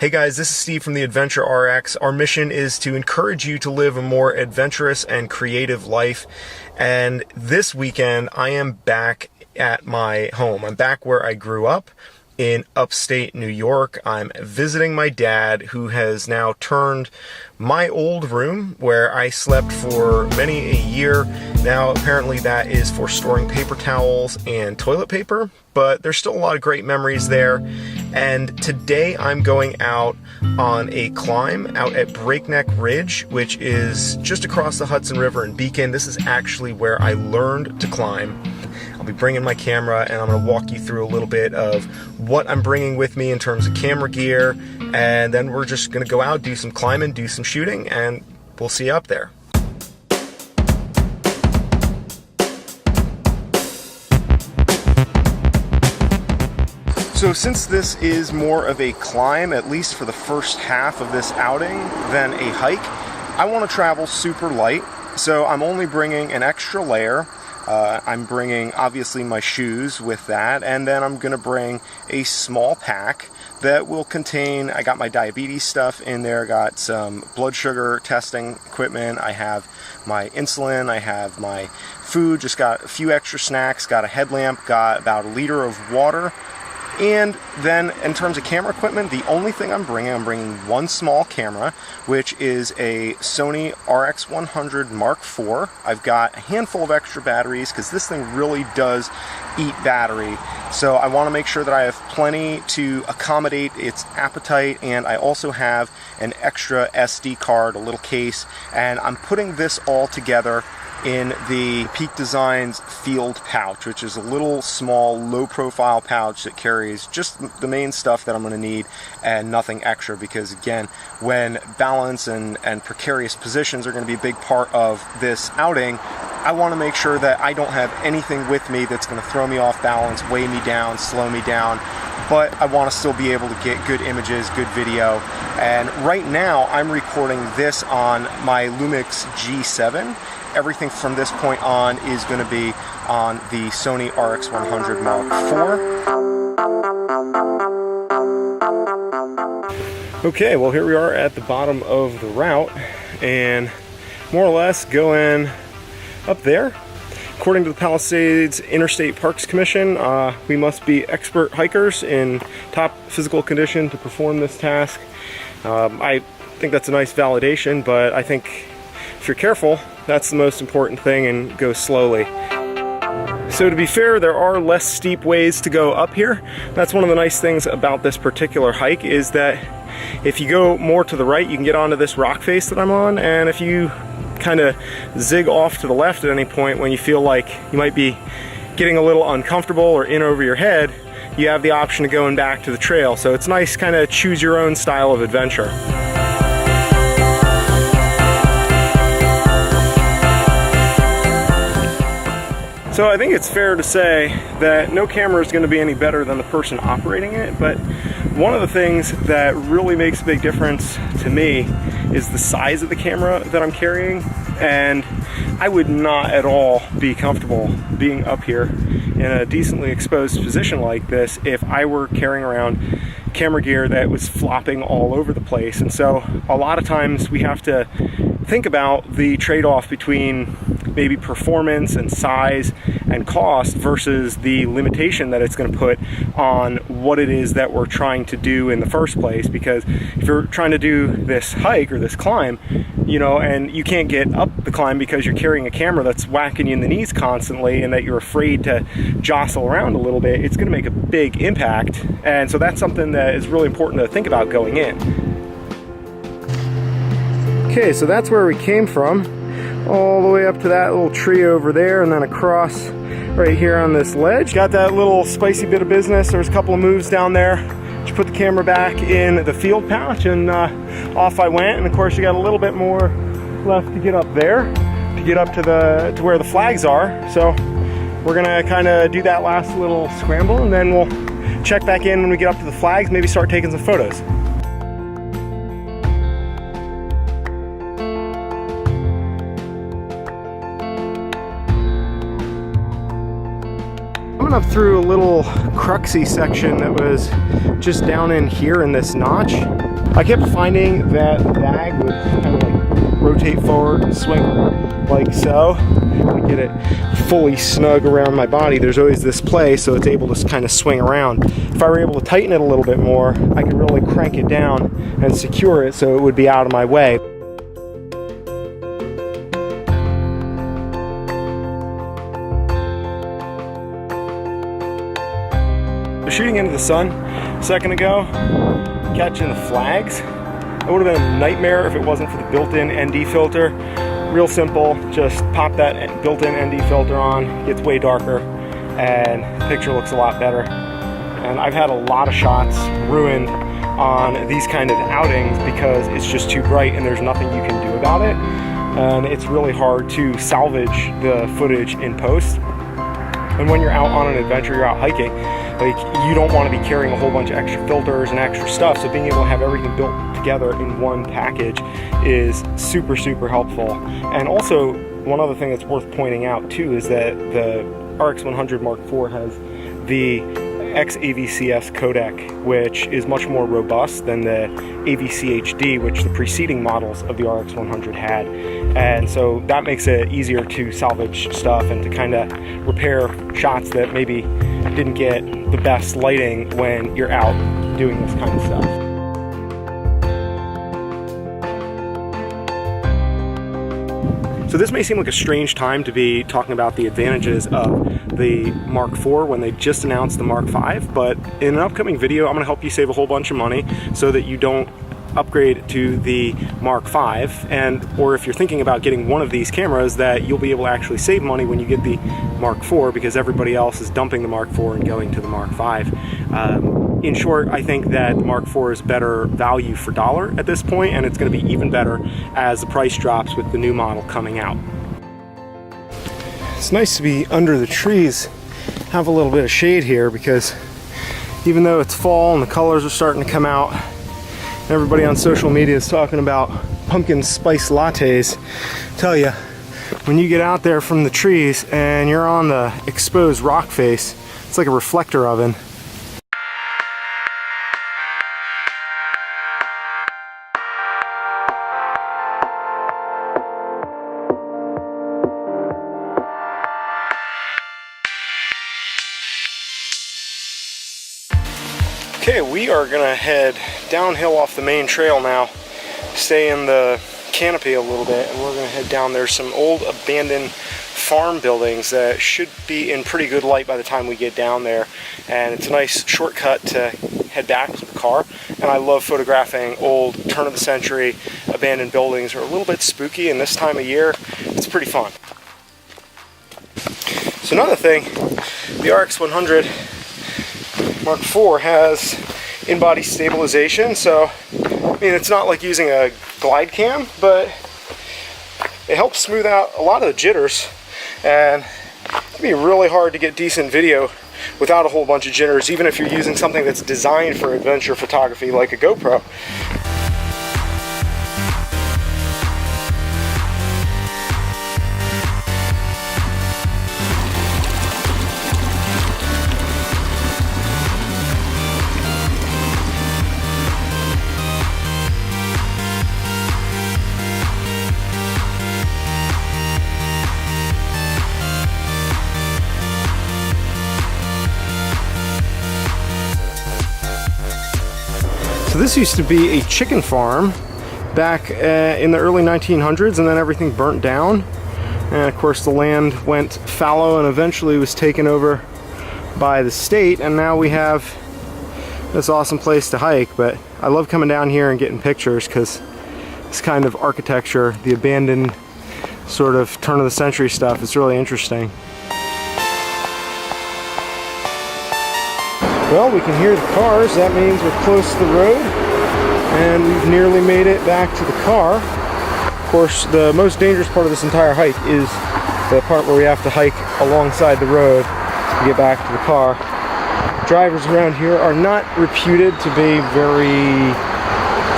Hey guys, this is Steve from the Adventure RX. Our mission is to encourage you to live a more adventurous and creative life. And this weekend, I am back at my home. I'm back where I grew up in upstate New York. I'm visiting my dad, who has now turned my old room where I slept for many a year. Now apparently that is for storing paper towels and toilet paper, but there's still a lot of great memories there. And today I'm going out on a climb out at Breakneck Ridge, which is just across the Hudson River in Beacon. This is actually where I learned to climb. I'll be bringing my camera and I'm going to walk you through a little bit of what I'm bringing with me in terms of camera gear, and then we're just going to go out, do some climbing, do some shooting, and we'll see you up there. So since this is more of a climb, at least for the first half of this outing, than a hike, I want to travel super light, so I'm only bringing an extra layer. I'm bringing obviously my shoes with that, and then I'm gonna bring a small pack that will contain, I got my diabetes stuff in there, got some blood sugar testing equipment, I have my insulin, I have my food, just got a few extra snacks, got a headlamp, got about a liter of water. And then in terms of camera equipment, the only thing I'm bringing one small camera, which is a Sony RX100 Mark IV. I've got a handful of extra batteries because this thing really does eat battery. So I want to make sure that I have plenty to accommodate its appetite, and I also have an extra SD card, a little case, and I'm putting this all together in the Peak Designs Field pouch, which is a little small, low-profile pouch that carries just the main stuff that I'm going to need and nothing extra, because again, when balance and precarious positions are going to be a big part of this outing, I want to make sure that I don't have anything with me that's going to throw me off balance, weigh me down, slow me down, but I want to still be able to get good images, good video. And right now, I'm recording this on my Lumix G7. Everything from this point on is going to be on the Sony RX100 Mark IV. Okay, well here we are at the bottom of the route, and more or less going up there. According to the Palisades Interstate Parks Commission, we must be expert hikers in top physical condition to perform this task. I think that's a nice validation, but I think if you're careful, that's the most important thing, and go slowly. So to be fair, there are less steep ways to go up here. That's one of the nice things about this particular hike, is that if you go more to the right, you can get onto this rock face that I'm on, and if you kind of zig off to the left at any point when you feel like you might be getting a little uncomfortable or in over your head, you have the option of going back to the trail. So it's nice, kind of choose your own style of adventure. So I think it's fair to say that no camera is going to be any better than the person operating it, but one of the things that really makes a big difference to me is the size of the camera that I'm carrying, and I would not at all be comfortable being up here in a decently exposed position like this if I were carrying around camera gear that was flopping all over the place. And so a lot of times we have to think about the trade-off between maybe performance and size and cost versus the limitation that it's going to put on what it is that we're trying to do in the first place. Because if you're trying to do this hike or this climb, you know, and you can't get up the climb because you're carrying a camera that's whacking you in the knees constantly and that you're afraid to jostle around a little bit, it's going to make a big impact. And so that's something that is really important to think about going in. Okay, so that's where we came from, all the way up to that little tree over there, and then across right here on this ledge. Got that little spicy bit of business. There's a couple of moves down there. Just put the camera back in the field pouch, and off I went. And of course, you got a little bit more left to get up there, to get up to where the flags are. So we're gonna kind of do that last little scramble, and then we'll check back in when we get up to the flags, maybe start taking some photos. I'm went up through a little cruxy section that was just down in here in this notch. I kept finding that the bag would kind of like rotate forward and swing like so. To get it fully snug around my body, there's always this play, so it's able to kind of swing around. If I were able to tighten it a little bit more, I could really crank it down and secure it so it would be out of my way. Shooting into the sun a second ago, catching the flags. It would have been a nightmare if it wasn't for the built-in ND filter. Real simple, just pop that built-in ND filter on, gets way darker, and the picture looks a lot better. And I've had a lot of shots ruined on these kind of outings because it's just too bright and there's nothing you can do about it. And it's really hard to salvage the footage in post. And when you're out on an adventure, you're out hiking, like you don't want to be carrying a whole bunch of extra filters and extra stuff, so being able to have everything built together in one package is super, super helpful. And also, one other thing that's worth pointing out too is that the RX100 Mark IV has the XAVCS codec, which is much more robust than the AVC HD, which the preceding models of the RX100 had. And so that makes it easier to salvage stuff and to kind of repair shots that maybe didn't get the best lighting when you're out doing this kind of stuff. So this may seem like a strange time to be talking about the advantages of the Mark IV when they just announced the Mark V, but in an upcoming video I'm going to help you save a whole bunch of money so that you don't upgrade to the Mark V, and or if you're thinking about getting one of these cameras, that you'll be able to actually save money when you get the Mark IV because everybody else is dumping the Mark IV and going to the Mark V. In short, I think that the Mark IV is better value for dollar at this point, and it's going to be even better as the price drops with the new model coming out. It's nice to be under the trees, have a little bit of shade here, because even though it's fall and the colors are starting to come out, and everybody on social media is talking about pumpkin spice lattes, I tell you, when you get out there from the trees and you're on the exposed rock face, it's like a reflector oven. Okay, we are gonna head downhill off the main trail now, stay in the canopy a little bit, and we're gonna head down. There's some old abandoned farm buildings that should be in pretty good light by the time we get down there, and it's a nice shortcut to head back with the car. And I love photographing old turn-of-the-century abandoned buildings. They're a little bit spooky, and this time of year it's pretty fun. So another thing, the RX100 Mark IV has in-body stabilization, so I mean it's not like using a glide cam, but it helps smooth out a lot of the jitters, and it can be really hard to get decent video without a whole bunch of jitters, even if you're using something that's designed for adventure photography like a GoPro. So this used to be a chicken farm back in the early 1900s, and then everything burnt down. And of course the land went fallow and eventually was taken over by the state, and now we have this awesome place to hike. But I love coming down here and getting pictures because this kind of architecture, the abandoned sort of turn-of-the-century stuff, is really interesting. Well, we can hear the cars. That means we're close to the road, and we've nearly made it back to the car. Of course, the most dangerous part of this entire hike is the part where we have to hike alongside the road to get back to the car. Drivers around here are not reputed to be very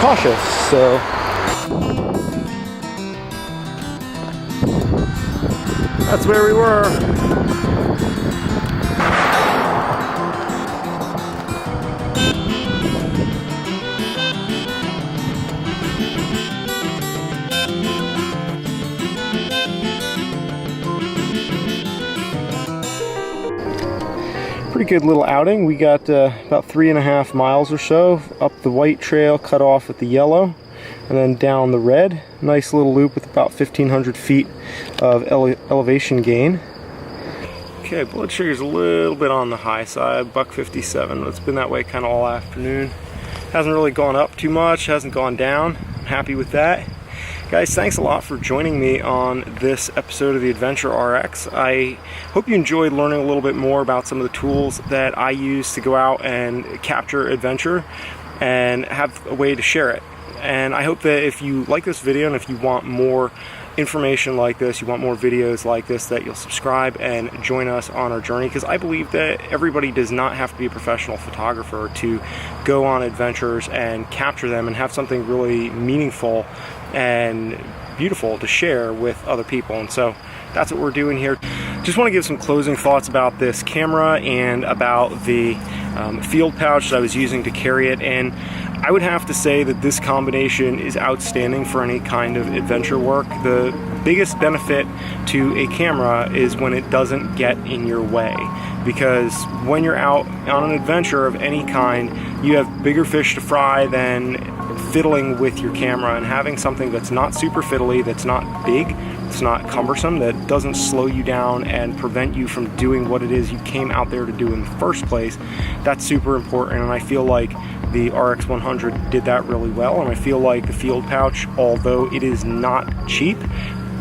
cautious, so that's where we were. pretty good little outing. We got about 3.5 miles or so up the white trail, cut off with the yellow, and then down the red. Nice little loop with about 1,500 feet of elevation gain. Okay, blood sugar's a little bit on the high side, $1.57. It's been that way kind of all afternoon. Hasn't really gone up too much, hasn't gone down. I'm happy with that. Guys, thanks a lot for joining me on this episode of the Adventure RX. I hope you enjoyed learning a little bit more about some of the tools that I use to go out and capture adventure and have a way to share it. And I hope that if you like this video and if you want more information like this, you want more videos like this, that you'll subscribe and join us on our journey, because I believe that everybody does not have to be a professional photographer to go on adventures and capture them and have something really meaningful and beautiful to share with other people. And so that's what we're doing here. Just want to give some closing thoughts about this camera and about the field pouch that I was using to carry it. And I would have to say that this combination is outstanding for any kind of adventure work. The biggest benefit to a camera is when it doesn't get in your way, because when you're out on an adventure of any kind, you have bigger fish to fry than fiddling with your camera. And having something that's not super fiddly, that's not big, it's not cumbersome, that doesn't slow you down and prevent you from doing what it is you came out there to do in the first place, that's super important. And I feel like the RX100 did that really well. And I feel like the field pouch, although it is not cheap,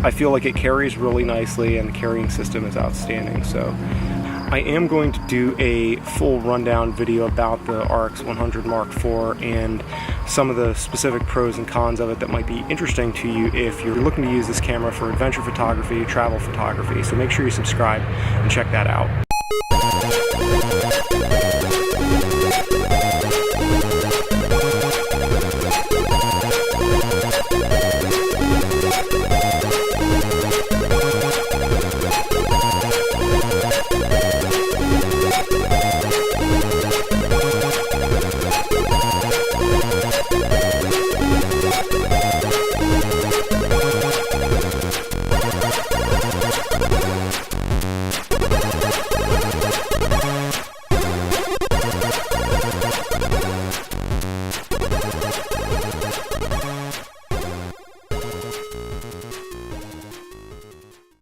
I feel like it carries really nicely and the carrying system is outstanding. So I am going to do a full rundown video about the RX100 Mark IV and some of the specific pros and cons of it that might be interesting to you if you're looking to use this camera for adventure photography, travel photography. So make sure you subscribe and check that out.